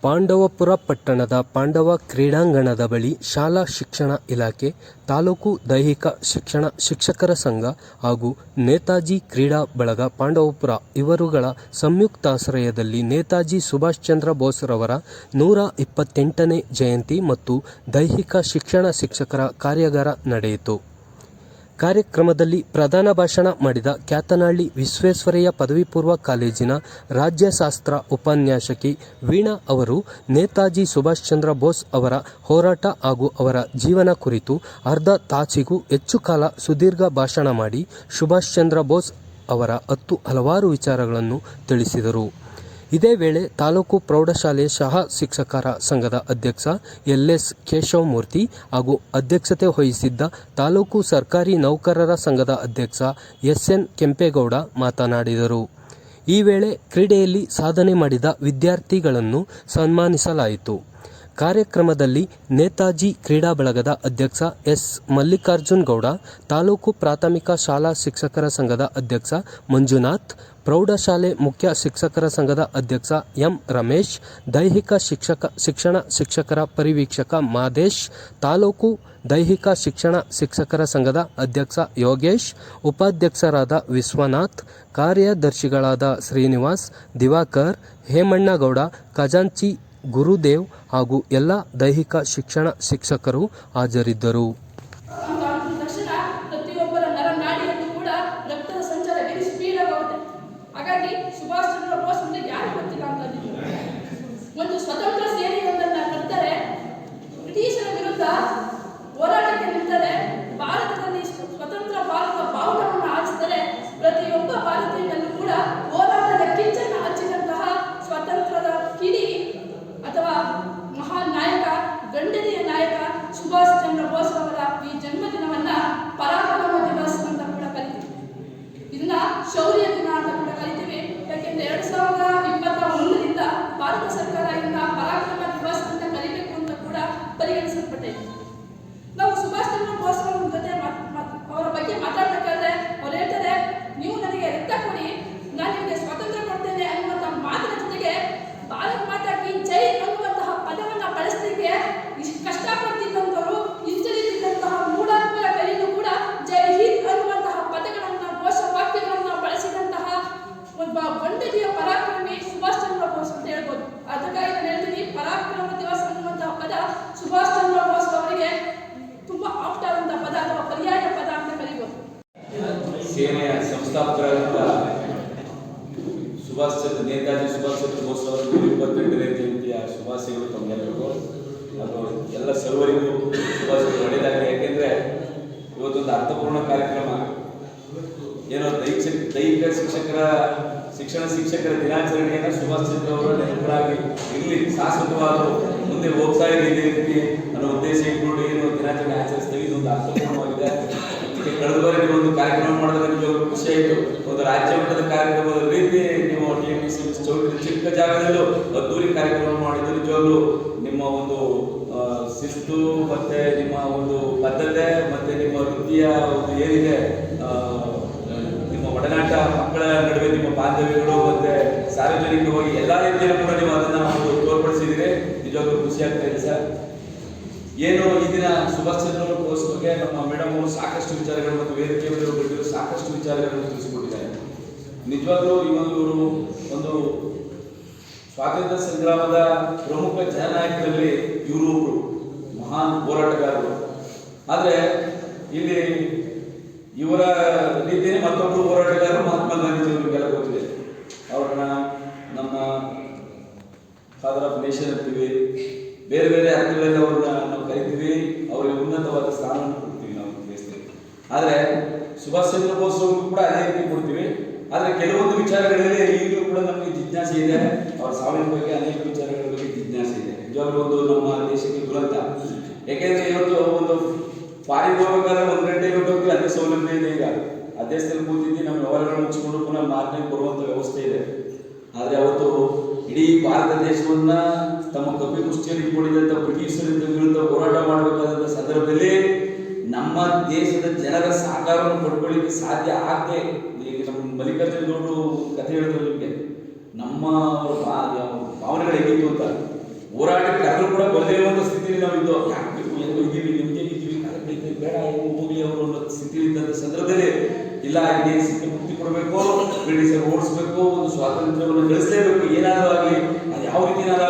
ಪಾಂಡವಪುರ ಪಟ್ಟಣದ ಪಾಂಡವ ಕ್ರೀಡಾಂಗಣದ ಬಳಿ ಶಾಲಾ ಶಿಕ್ಷಣ ಇಲಾಖೆ, ತಾಲೂಕು ದೈಹಿಕ ಶಿಕ್ಷಣ ಶಿಕ್ಷಕರ ಸಂಘ ಹಾಗೂ ನೇತಾಜಿ ಕ್ರೀಡಾ ಬಳಗ ಪಾಂಡವಪುರ ಇವರುಗಳ ಸಂಯುಕ್ತಾಶ್ರಯದಲ್ಲಿ ನೇತಾಜಿ ಸುಭಾಷ್ ಚಂದ್ರ ಬೋಸ್ ರವರ 128ನೇ ಜಯಂತಿ ಮತ್ತು ದೈಹಿಕ ಶಿಕ್ಷಣ ಶಿಕ್ಷಕರ ಕಾರ್ಯಾಗಾರ ನಡೆಯಿತು. ಕಾರ್ಯಕ್ರಮದಲ್ಲಿ ಪ್ರಧಾನ ಭಾಷಣ ಮಾಡಿದ ಕ್ಯಾತನಹಳ್ಳಿ ವಿಶ್ವೇಶ್ವರಯ್ಯ ಪದವಿ ಪೂರ್ವ ಕಾಲೇಜಿನ ರಾಜ್ಯಶಾಸ್ತ್ರ ಉಪನ್ಯಾಸಕಿ ವೀಣಾ ಅವರು ನೇತಾಜಿ ಸುಭಾಷ್ ಚಂದ್ರ ಬೋಸ್ ಅವರ ಹೋರಾಟ ಹಾಗೂ ಅವರ ಜೀವನ ಕುರಿತು ಅರ್ಧ ತಾಸಿಗೂ ಹೆಚ್ಚು ಕಾಲ ಸುದೀರ್ಘ ಭಾಷಣ ಮಾಡಿ ಸುಭಾಷ್ ಚಂದ್ರ ಬೋಸ್ ಅವರ ಹಲವಾರು ವಿಚಾರಗಳನ್ನು ತಿಳಿಸಿದರು. ಇದೇ ವೇಳೆ ತಾಲೂಕು ಪ್ರೌಢಶಾಲೆ ಸಹ ಶಿಕ್ಷಕರ ಸಂಘದ ಅಧ್ಯಕ್ಷ ಎಲ್.ಎಸ್. ಕೇಶವಮೂರ್ತಿ ಹಾಗೂ ಅಧ್ಯಕ್ಷತೆ ವಹಿಸಿದ್ದ ತಾಲೂಕು ಸರ್ಕಾರಿ ನೌಕರರ ಸಂಘದ ಅಧ್ಯಕ್ಷ ಎಸ್.ಎನ್. ಕೆಂಪೇಗೌಡ ಮಾತನಾಡಿದರು. ಈ ವೇಳೆ ಕ್ರೀಡೆಯಲ್ಲಿ ಸಾಧನೆ ಮಾಡಿದ ವಿದ್ಯಾರ್ಥಿಗಳನ್ನು ಸನ್ಮಾನಿಸಲಾಯಿತು. ಕಾರ್ಯಕ್ರಮದಲ್ಲಿ ನೇತಾಜಿ ಕ್ರೀಡಾ ಬಳಗದ ಅಧ್ಯಕ್ಷ ಎಸ್. ಮಲ್ಲಿಕಾರ್ಜುನ್ ಗೌಡ, ತಾಲೂಕು ಪ್ರಾಥಮಿಕ ಶಾಲಾ ಶಿಕ್ಷಕರ ಸಂಘದ ಅಧ್ಯಕ್ಷ ಮಂಜುನಾಥ್, ಪ್ರೌಢಶಾಲೆ ಮುಖ್ಯ ಶಿಕ್ಷಕರ ಸಂಘದ ಅಧ್ಯಕ್ಷ ಎಂ. ರಮೇಶ್, ದೈಹಿಕ ಶಿಕ್ಷಣ ಶಿಕ್ಷಕರ ಪರಿವೀಕ್ಷಕ ಮಾದೇಶ್, ತಾಲೂಕು ದೈಹಿಕ ಶಿಕ್ಷಣ ಶಿಕ್ಷಕರ ಸಂಘದ ಅಧ್ಯಕ್ಷ ಯೋಗೇಶ್, ಉಪಾಧ್ಯಕ್ಷರಾದ ವಿಶ್ವನಾಥ್, ಕಾರ್ಯದರ್ಶಿಗಳಾದ ಶ್ರೀನಿವಾಸ್, ದಿವಾಕರ್, ಹೇಮಣ್ಣಗೌಡ, ಖಜಾಂಚಿ ಗುರುದೇವ್ ಹಾಗೂ ಎಲ್ಲ ದೈಹಿಕ ಶಿಕ್ಷಣ ಶಿಕ್ಷಕರು ಹಾಜರಿದ್ದರು. ಪ್ರತಿಯೊಬ್ಬರ ನರನಾಡಿಯಲ್ಲೂ ಕೂಡ ರಕ್ತದ ಸಂಚಾರ ವೆರಿ ಸ್ಪೀಡ್ ಆಗುತ್ತೆ. ಹಾಗಾಗಿ ಸುಭಾಷ್ ಚಂದ್ರ ಬೋಸ್ ಅಂದ್ರೆ ಯಾರು ಗೊತ್ತಿಲ್ಲ ಅಂತ ಒಂದು ಸ್ವತಂತ್ರ ಸೇನೆಯೊಂದನ್ನ ಕಟ್ತಾರೆ, ಬ್ರಿಟಿಷರ ವಿರುದ್ಧ ಹೋರಾಟಕ್ಕೆ ನಿಂತರೆ, ಭಾರತದಲ್ಲಿ ಸ್ವತಂತ್ರ ಭಾರತ ಬಾವುಟವನ್ನು ಹಾರಿಸಿದರೆ ಪ್ರತಿಯೊಬ್ಬ ಭಾರತೀಯನಲ್ಲೂ ಕೂಡ ಹೋರಾಟದ ಕಿಚ್ಚನ್ನು ಹಚ್ಚಿದಂತಹ ಸ್ವತಂತ್ರದ ಕಿಡಿ ಅಥವಾ ಮಹಾನ್ ನಾಯಕ, ಗಂಡನೆಯ ನಾಯಕ ಸುಭಾಷ್ ಚಂದ್ರ ಬೋಸ್ ಅವರ ಈ ಜನ್ಮದಿನವನ್ನ ಪರಾಕ್ರಮ ದಿವಸ್ ಅಂತ ಕೂಡ ಕರಿತೀವಿ. ಇದನ್ನ ಶೌರ್ಯ ದಿನ ಅಂತ ಕೂಡ ಕರಿತೀವಿ. ಯಾಕೆಂದ್ರೆ 2021ರಿಂದ ಭಾರತ ಸರ್ಕಾರ ಇದನ್ನ ಪರಾಕ್ರಮ ದಿವಸ್ ಅಂತ ಕರಿಬೇಕು ಅಂತ ಕೂಡ ಪರಿಗಣಿಸಲ್ಪಟ್ಟಿದೆ. ನಾವು ಸುಭಾಷ್ ಚಂದ್ರ ಬೋಸ್ ಅವರ ಜೊತೆ ಅವರ ಬಗ್ಗೆ ಮಾತಾಡ್ಬೇಕಾದ್ರೆ ಅವ್ರು ಹೇಳ್ತಾರೆ, ನೀವು ನನಗೆ ರಕ್ತ ಕೊಡಿ, ನಾನು ನಿಮಗೆ ಸ್ವಾತಂತ್ರ್ಯ ಕೊಡ್ತೇನೆ ಅನ್ನುವಂಥ ಮಾತಿನ ಜೊತೆಗೆ ಭಾರತ್ ಮಾತಾ ಕಿ ಜೈ ಅನ್ನುವಂತಹ ಪದವನ್ನ ಬಳಸಲಿಕ್ಕೆ ಇಷ್ಟು ಕಷ್ಟಪಡ್ತಿದ್ದಂಥವರು, ಹಿಂಜರಿತಿದ್ದಂತಹ ಮೂಢಾತ್ಮರ ಕೈಯಲ್ಲೂ ಕೂಡ ಜೈ ಹಿಂದ್ ಅನ್ನುವಂತಹ ಪದಗಳನ್ನ, ಘೋಷ ವಾಕ್ಯಗಳನ್ನ ಬಳಸಿದಂತಹ ಒಬ್ಬ ಬಂಡಗಿಯ ಪರಾಕ್ರಮಿ ಸುಭಾಷ್ ಚಂದ್ರ ಬೋಸ್ ಅಂತ ಹೇಳ್ಬೋದು. ಅದಕ್ಕಾಗಿ ನಾನು ಹೇಳ್ತೀನಿ, ಪರಾಕ್ರಮ ದಿವಸ್ ಅನ್ನುವಂತಹ ಪದ ಸುಭಾಷ್ ಚಂದ್ರ ಬೋಸ್ ಅವರಿಗೆ ತುಂಬಾ ಆಪ್ಟ್ ಆದಂತಹ ಪದ ಅಥವಾ ಪರ್ಯಾಯ ಪದ ಅಂತ ಕರೀಬೋದು. ಸೇನೆಯ ಸಂಸ್ಥಾಪಕರಾದ ನೇತಾಜಿ ಸುಭಾಷ್ ಚಂದ್ರ ಬೋಸ್ ಅವರ 128ನೇ ಜಯಂತಿಯ ಶುಭಾಶಯಗಳು ತಮಗೆಲ್ಲರಿಗೂ, ಅದು ಎಲ್ಲ ಸರ್ವರಿಗೂ ಶುಭಾಶಯಗಳು ಒಳ್ಳೆಯದಾಗಲಿ. ಯಾಕೆಂದ್ರೆ ಇವತ್ತೊಂದು ಅರ್ಥಪೂರ್ಣ ಕಾರ್ಯಕ್ರಮ, ಏನೋ ದೈಹಿಕ ಶಿಕ್ಷಣ ಶಿಕ್ಷಕರ ದಿನಾಚರಣೆಯನ್ನು ಸುಭಾಷ್ ಚಂದ್ರ ಅವರ ನೆನಪರಾಗಿ ಇರಲಿ, ಶಾಶ್ವತವಾದ ಮುಂದೆ ಹೋಗ್ತಾ ಇರಲಿ ಇದೇ ರೀತಿ ಅನ್ನೋ ಉದ್ದೇಶ ಇಟ್ಕೊಂಡು ಏನು ದಿನಾಚರಣೆ ಆಚರಿಸ್ತೀವಿ. ಇದೊಂದು ಅರ್ಥಪೂರ್ಣವಾಗಿದೆ. ಕಳೆದ ಬಾರಿ ನೀವು ಒಂದು ಕಾರ್ಯಕ್ರಮ ಮಾಡೋದ್ರೆ ನಿಜವಾಗ್ಲೂ ಖುಷಿ ಆಯಿತು. ಒಂದು ರಾಜ್ಯ ಮಟ್ಟದ ಕಾರ್ಯಕ್ರಮದ ರೀತಿ ನೀವು ಚೌಟ್ರಿ ಚಿಕ್ಕ ಜಾಗದಲ್ಲೂ ಅದ್ದೂರಿ ಕಾರ್ಯಕ್ರಮ ಮಾಡಿದ್ದು ನಿಜವಾಗ್ಲೂ ನಿಮ್ಮ ಒಂದು ಶಿಸ್ತು ಮತ್ತೆ ನಿಮ್ಮ ಒಂದು ಬದ್ಧತೆ ಮತ್ತೆ ನಿಮ್ಮ ವೃತ್ತಿಯ ಒಂದು ಏನಿದೆ ನಿಮ್ಮ ಒಡನಾಟ, ಮಕ್ಕಳ ನಡುವೆ ನಿಮ್ಮ ಬಾಂಧವ್ಯಗಳು ಮತ್ತೆ ಸಾರ್ವಜನಿಕವಾಗಿ ಎಲ್ಲಾ ರೀತಿಯಲ್ಲೂ ಕೂಡ ನೀವು ಅದನ್ನ ಒಂದು ತೋರ್ಪಡಿಸಿದ್ದೀರಿ. ನಿಜವಾಗ್ಲೂ ಖುಷಿ ಆಗ್ತಾ ಇದೆ ಸರ್. ಏನು ಈ ದಿನ ಸುಭಾಷ್ ಚಂದ್ರ ಬೋಸ್ ಬಗ್ಗೆ ನಮ್ಮ ಮೇಡಮ್ ಅವರು ಸಾಕಷ್ಟು ವಿಚಾರಗಳು ಮತ್ತು ವೇದಿಕೆಯವರು ಬಿಟ್ಟಿರೋ ಸಾಕಷ್ಟು ವಿಚಾರಗಳನ್ನು ತಿಳಿಸಿಕೊಟ್ಟಿದ್ದಾರೆ. ನಿಜವಾಗ್ಲೂ ಇವರು ಒಂದು ಸ್ವಾತಂತ್ರ್ಯ ಸಂಗ್ರಾಮದ ಪ್ರಮುಖ ಜನನಾಯಕರಲ್ಲಿ ಇವರು ಒಬ್ಬರು ಮಹಾನ್ ಹೋರಾಟಗಾರರು. ಆದರೆ ಇಲ್ಲಿ ಇವರ ರೀತಿಯೇ ಮತ್ತೊಬ್ಬರು ಹೋರಾಟಗಾರರು ಮಹಾತ್ಮ ಗಾಂಧೀಜಿಯವರಿಗೆಲ್ಲ ಗೊತ್ತಿದೆ. ಅವ್ರನ್ನ ನಮ್ಮ ಫಾದರ್ ಆಫ್ ನೇಷನ್ ಅಂತೀವಿ, ಬೇರೆ ಬೇರೆ ಅರ್ಥಗಳಲ್ಲಿ ಅವ್ರನ್ನ ನಾವು ಕರಿತೀವಿ, ಅವರಿಗೆ ಉನ್ನತವಾದ ಸ್ಥಾನವನ್ನು ಕೊಡ್ತೀವಿ ನಾವು ದೇಶದಲ್ಲಿ. ಆದರೆ ಸುಭಾಷ್ ಚಂದ್ರ ಬೋಸ್ ಅವ್ರಿಗೂ ಕೂಡ ಅದೇ ರೀತಿ ಕೊಡ್ತೀವಿ. ಆದರೆ ಕೆಲವೊಂದು ವಿಚಾರಗಳಲ್ಲಿ ಈಗಲೂ ಕೂಡ ನಮಗೆ ಜಿಜ್ಞಾಸೆ ಇದೆ. ಅವರ ಸಾವಿನ ಬಗ್ಗೆ ಅನೇಕ ವಿಚಾರಗಳ ಬಗ್ಗೆ ಜಿಜ್ಞಾಸೆ ಇದೆ. ನಿಜವಾಗ್ಲೂ ಒಂದು ನಮ್ಮ ದೇಶಕ್ಕೆ ದುರಂತ. ಯಾಕೆಂದ್ರೆ ಇವತ್ತು ಒಂದು ಪಾರಿಗೆ ಹೋಗಬೇಕಾದ್ರೆ 1 ಗಂಟೆಗೆ ಹೋಗ್ತೀವಿ, ಅದೇ ಸೌಲಭ್ಯ ಇದೆ. ಈಗ ಆ ದೇಶದಲ್ಲಿ ಕೂತಿದ್ದು ನಮ್ಮ ವ್ಯವಹಾರಗಳು ಮುಗಿಸ್ಕೊಂಡು ಪುನಃ ಮಾರ್ನೆಗೆ ಬರುವಂತ ವ್ಯವಸ್ಥೆ ಇದೆ. ಆದರೆ ಅವತ್ತು ಇಡೀ ಭಾರತ ದೇಶವನ್ನ ತಮ್ಮ ಕಪಿ ಕುಷ್ಟಿಯಲ್ಲಿ ಇಟ್ಕೊಂಡಿದ್ದಂಥ ಬ್ರಿಟಿಷರ ವಿರುದ್ಧ ಹೋರಾಟ ಮಾಡಬೇಕಾದಂಥ ಸಂದರ್ಭದಲ್ಲಿ ನಮ್ಮ ದೇಶದ ಜನರ ಸಹಕಾರವನ್ನು ಪಡ್ಕೊಳ್ಳಿಕ್ಕೆ ಸಾಧ್ಯ ಆಗದೆ, ಈಗ ನಮ್ಮ ಮಲ್ಲಿಕಾರ್ಜುನ್ ಗೌಡರು ಕಥೆ ಹೇಳಿದ್ರು ನಿಮಗೆ, ನಮ್ಮ ಭಾವನೆಗಳು ಹೇಗಿತ್ತು ಅಂತ. ಹೋರಾಟಕ್ಕೆ ಕರೆದ್ರು ಕೂಡ ಬರದೇ ಇರುವಂತ ಸ್ಥಿತಿಯಲ್ಲಿ ನಾವು ಇದ್ದು ಯಾಕೆ ಬೇಕು ಹೆಂಗೋ ಇದೀವಿ ನಿಮ್ಗೆ ಇದೀವಿ ಕರೆಕ್ಟ್ ಬೇಡ ಹೆಂಗ್ ಹೋಗ್ಲಿ ಅವರು ಅನ್ನೋ ಸ್ಥಿತಿಯಲ್ಲಿ ಇದ್ದಂಥ ಸಂದರ್ಭದಲ್ಲಿ ಇಲ್ಲ ಇಲ್ಲಿ ಸಿಕ್ಕಿ ಮುಕ್ತಿ ಕೊಡಬೇಕು ಬ್ರಿಟಿಷರು ಓಡಿಸ್ಬೇಕು ಒಂದು ಸ್ವಾತಂತ್ರ್ಯವನ್ನು ಗಳಿಸಲೇಬೇಕು ಏನಾದರೂ ಆಗಲಿ ಅದು ಯಾವ ರೀತಿ ಏನಾದರೂ